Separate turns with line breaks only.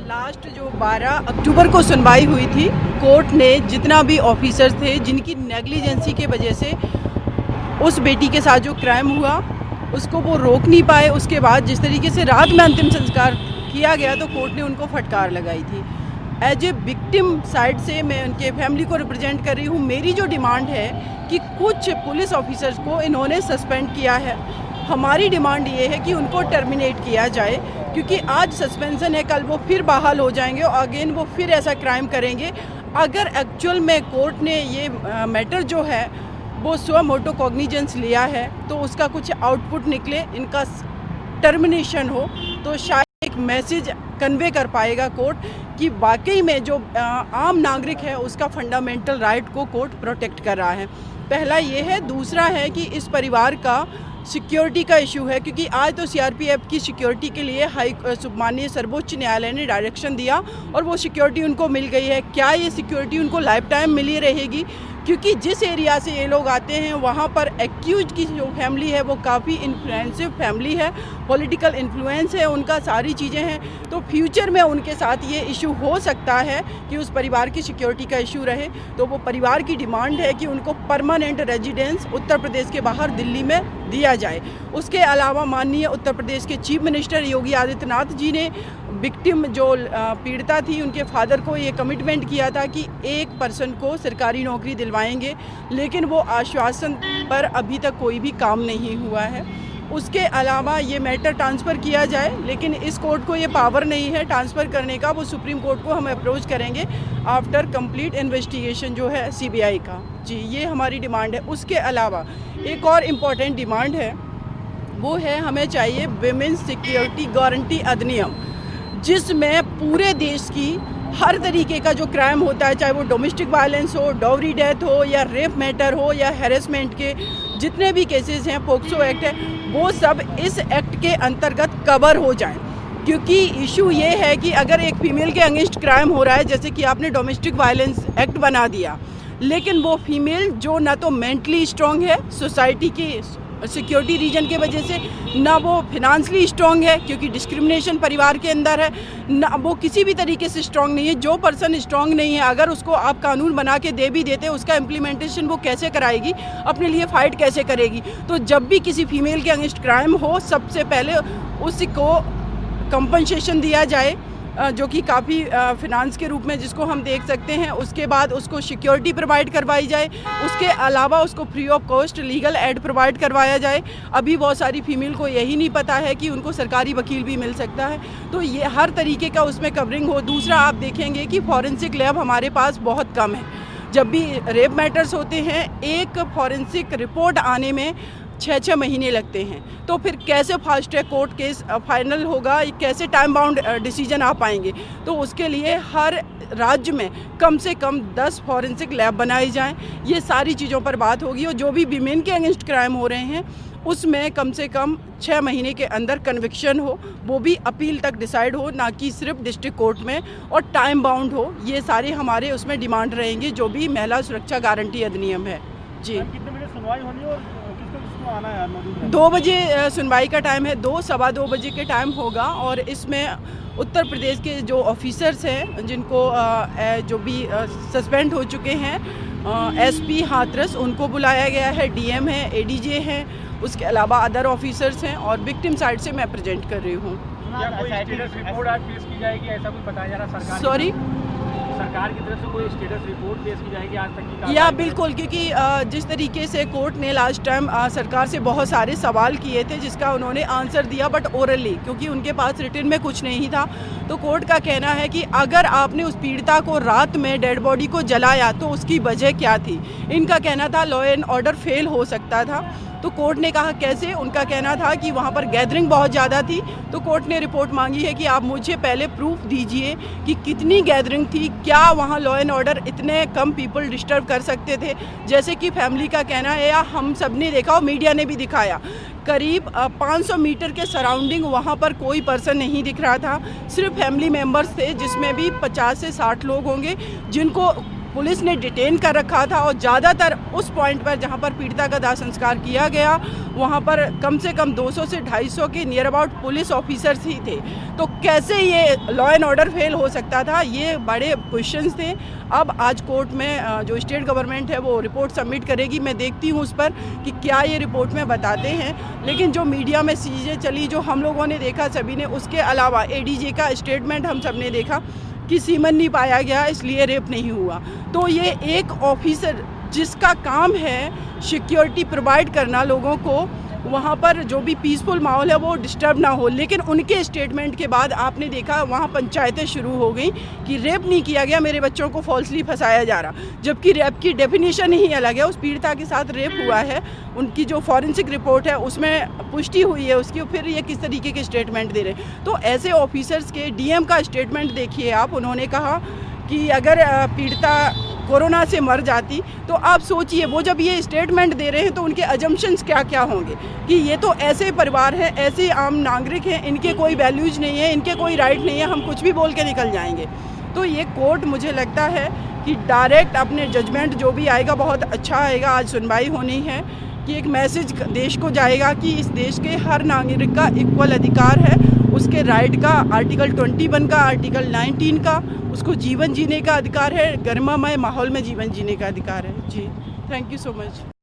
Last जो 12 अक्टूबर को सुनवाई हुई थी, कोर्ट ने जितना भी ऑफिसर्स थे जिनकी नेग्लिजेंसी के वजह से उस बेटी के साथ जो क्राइम हुआ उसको वो रोक नहीं पाए, उसके बाद जिस तरीके से रात में अंतिम संस्कार किया गया तो कोर्ट ने उनको फटकार लगाई थी। एज ए विक्टिम साइड से मैं उनके फैमिली को रिप्रेजेंट कर रही हूँ। मेरी जो डिमांड है कि कुछ पुलिस ऑफिसर्स को इन्होंने सस्पेंड किया है, हमारी डिमांड ये है कि उनको टर्मिनेट किया जाए, क्योंकि आज सस्पेंशन है, कल वो फिर बहाल हो जाएंगे और अगेन वो फिर ऐसा क्राइम करेंगे। अगर एक्चुअल में कोर्ट ने ये मैटर जो है वो स्व मोटो कॉग्निजेंस लिया है तो उसका कुछ आउटपुट निकले, इनका टर्मिनेशन हो, तो शायद एक मैसेज कन्वे कर पाएगा कोर्ट कि वाकई में जो आम नागरिक है उसका फंडामेंटल राइट को कोर्ट प्रोटेक्ट कर रहा है। पहला ये है। दूसरा है कि इस परिवार का सिक्योरिटी का इशू है, क्योंकि आज तो सीआरपीएफ की सिक्योरिटी के लिए माननीय सर्वोच्च न्यायालय ने डायरेक्शन दिया और वो सिक्योरिटी उनको मिल गई है। क्या ये सिक्योरिटी उनको लाइफ टाइम मिली रहेगी? क्योंकि जिस एरिया से ये लोग आते हैं वहाँ पर एक्यूज की जो फैमिली है वो काफ़ी इन्फ्लुएंसिव फैमिली है, पॉलिटिकल इन्फ्लुएंस है उनका, सारी चीज़ें हैं। तो फ्यूचर में उनके साथ ये इशू हो सकता है कि उस परिवार की सिक्योरिटी का इशू रहे। तो वो परिवार की डिमांड है कि उनको परमानेंट रेजिडेंस उत्तर प्रदेश के बाहर दिल्ली में दिया जाए। उसके अलावा माननीय उत्तर प्रदेश के चीफ मिनिस्टर योगी आदित्यनाथ जी ने विक्टिम जो पीड़िता थी उनके फादर को ये कमिटमेंट किया था कि एक पर्सन को सरकारी नौकरी दिलवाएंगे, लेकिन वो आश्वासन पर अभी तक कोई भी काम नहीं हुआ है। उसके अलावा ये मैटर ट्रांसफ़र किया जाए, लेकिन इस कोर्ट को ये पावर नहीं है ट्रांसफ़र करने का। वो सुप्रीम कोर्ट को हम अप्रोच करेंगे आफ्टर कंप्लीट इन्वेस्टिगेशन जो है सीबीआई का। जी, ये हमारी डिमांड है। उसके अलावा एक और इम्पॉर्टेंट डिमांड है, वो है हमें चाहिए विमेंस सिक्योरिटी गारंटी अधिनियम, जिसमें पूरे देश की हर तरीके का जो क्राइम होता है, चाहे वो डोमेस्टिक वायलेंस हो, डॉवरी डेथ हो या रेप मैटर हो या हैरेसमेंट के जितने भी केसेस हैं, पोक्सो एक्ट है, वो सब इस एक्ट के अंतर्गत कवर हो जाएं। क्योंकि इशू ये है कि अगर एक फीमेल के अगेंस्ट क्राइम हो रहा है, जैसे कि आपने डोमेस्टिक वायलेंस एक्ट बना दिया, लेकिन वो फीमेल जो ना तो मेंटली स्ट्रॉन्ग है सोसाइटी की सिक्योरिटी रीजन के वजह से, ना वो फिनांशली स्ट्रॉन्ग है क्योंकि डिस्क्रिमिनेशन परिवार के अंदर है, ना वो किसी भी तरीके से स्ट्रॉन्ग नहीं है। जो पर्सन स्ट्रॉन्ग नहीं है, अगर उसको आप कानून बना के दे भी देते, उसका इम्प्लीमेंटेशन वो कैसे कराएगी, अपने लिए फ़ाइट कैसे करेगी? तो जब भी किसी फीमेल के अगेंस्ट क्राइम हो, सबसे पहले उसको कंपनसेशन दिया जाए, जो कि काफ़ी फिनांस के रूप में जिसको हम देख सकते हैं। उसके बाद उसको सिक्योरिटी प्रोवाइड करवाई जाए। उसके अलावा उसको free of cost legal aid provide करवाया जाए। अभी बहुत सारी फीमेल को यही नहीं पता है कि उनको सरकारी वकील भी मिल सकता है, तो ये हर तरीके का उसमें कवरिंग हो। दूसरा, आप देखेंगे कि फॉरेंसिक लैब हमारे पास बहुत कम है। जब भी रेप मैटर्स होते हैं, एक फॉरेंसिक रिपोर्ट आने में 6 महीने लगते हैं, तो फिर कैसे fast track court case final होगा, कैसे टाइम बाउंड डिसीजन आ पाएंगे? तो उसके लिए हर राज्य में कम से कम 10 फॉरेंसिक लैब बनाई जाएं। ये सारी चीज़ों पर बात होगी और जो भी विमेन के अगेंस्ट क्राइम हो रहे हैं उसमें कम से कम 6 महीने के अंदर कन्विक्शन हो, वो भी अपील तक डिसाइड हो, ना कि सिर्फ डिस्ट्रिक्ट कोर्ट में, और टाइम बाउंड हो। ये सारे हमारे उसमें डिमांड रहेंगे, जो भी महिला सुरक्षा गारंटी अधिनियम है। जी,
कितने बजे सुनवाई होनी और किसको आना है?
2 बजे सुनवाई का टाइम है, 2 सवा 2 बजे के टाइम होगा। और इसमें उत्तर प्रदेश के जो ऑफिसर्स हैं जिनको जो भी सस्पेंड हो चुके हैं, एसपी हाथरस, उनको बुलाया गया है, डीएम है, एडीजे हैं, उसके अलावा अदर ऑफिसर्स हैं, और विक्टिम साइड से मैं प्रेजेंट कर रही हूँ।
क्या कोई स्टेटस रिपोर्ट आज पेश की जाएगी, ऐसा कुछ बताया जा रहा सरकार?
सॉरी,
सरकार की तरफ से कोई स्टेटस रिपोर्ट पेश की जाएगी आज तक की?
या बिल्कुल, क्योंकि जिस तरीके से कोर्ट ने लास्ट टाइम सरकार से बहुत सारे सवाल किए थे जिसका उन्होंने आंसर दिया, बट ओरली, क्योंकि उनके पास रिटन में कुछ नहीं था। तो कोर्ट का कहना है कि अगर आपने उस पीड़िता को रात में डेड बॉडी को जलाया तो उसकी वजह क्या थी? इनका कहना था लॉ एंड ऑर्डर फेल हो सकता था। तो कोर्ट ने कहा कैसे? उनका कहना था कि वहाँ पर गैदरिंग बहुत ज़्यादा थी। तो कोर्ट ने रिपोर्ट मांगी है कि आप मुझे पहले प्रूफ दीजिए कि कितनी गैदरिंग थी, क्या वहाँ लॉ एंड ऑर्डर इतने कम पीपल डिस्टर्ब कर सकते थे? जैसे कि फैमिली का कहना है, या हम सब ने देखा और मीडिया ने भी दिखाया, करीब 500 मीटर के सराउंडिंग वहाँ पर कोई पर्सन नहीं दिख रहा था, सिर्फ फैमिली मेम्बर्स थे, जिसमें भी 50 से 60 लोग होंगे, जिनको पुलिस ने डिटेन कर रखा था और ज़्यादातर उस पॉइंट पर जहां पर पीड़िता का दाह संस्कार किया गया वहां पर कम से कम 200 से 250 के नियर अबाउट पुलिस ऑफिसर्स ही थे। तो कैसे ये लॉ एंड ऑर्डर फेल हो सकता था, ये बड़े क्वेश्चंस थे। अब आज कोर्ट में जो स्टेट गवर्नमेंट है वो रिपोर्ट सबमिट करेगी, मैं देखती हूँ उस पर कि क्या ये रिपोर्ट में बताते हैं। लेकिन जो मीडिया में चीज़ें चली, जो हम लोगों ने देखा सभी ने, उसके अलावा एडीजे का स्टेटमेंट हम सब ने देखा कि सीमन नहीं पाया गया इसलिए रेप नहीं हुआ। तो ये एक ऑफिसर जिसका काम है सिक्योरिटी प्रोवाइड करना लोगों को, वहाँ पर जो भी पीसफुल माहौल है वो डिस्टर्ब ना हो, लेकिन उनके स्टेटमेंट के बाद आपने देखा वहाँ पंचायतें शुरू हो गई कि रेप नहीं किया गया, मेरे बच्चों को फॉल्सली फंसाया जा रहा, जबकि रेप की डेफिनेशन ही अलग है। उस पीड़िता के साथ रेप हुआ है, उनकी जो फॉरेंसिक रिपोर्ट है उसमें पुष्टि हुई है उसकी, फिर ये किस तरीके के स्टेटमेंट दे रहे। तो ऐसे ऑफिसर्स के डीएम का स्टेटमेंट देखिए आप, उन्होंने कहा कि अगर पीड़िता कोरोना से मर जाती तो आप सोचिए वो जब ये स्टेटमेंट दे रहे हैं तो उनके अजम्पशंस क्या क्या होंगे कि ये तो ऐसे परिवार हैं, ऐसे आम नागरिक हैं, इनके कोई वैल्यूज नहीं है, इनके कोई राइट नहीं है, हम कुछ भी बोल के निकल जाएंगे। तो ये कोर्ट मुझे लगता है कि डायरेक्ट अपने जजमेंट जो भी आएगा बहुत अच्छा आएगा। आज सुनवाई होनी है कि एक मैसेज देश को जाएगा कि इस देश के हर नागरिक का इक्वल अधिकार है, उसके राइट का, आर्टिकल 21 का, आर्टिकल 19 का, उसको जीवन जीने का अधिकार है, गरिमामय माहौल में जीवन जीने का अधिकार है। जी, थैंक यू सो मच।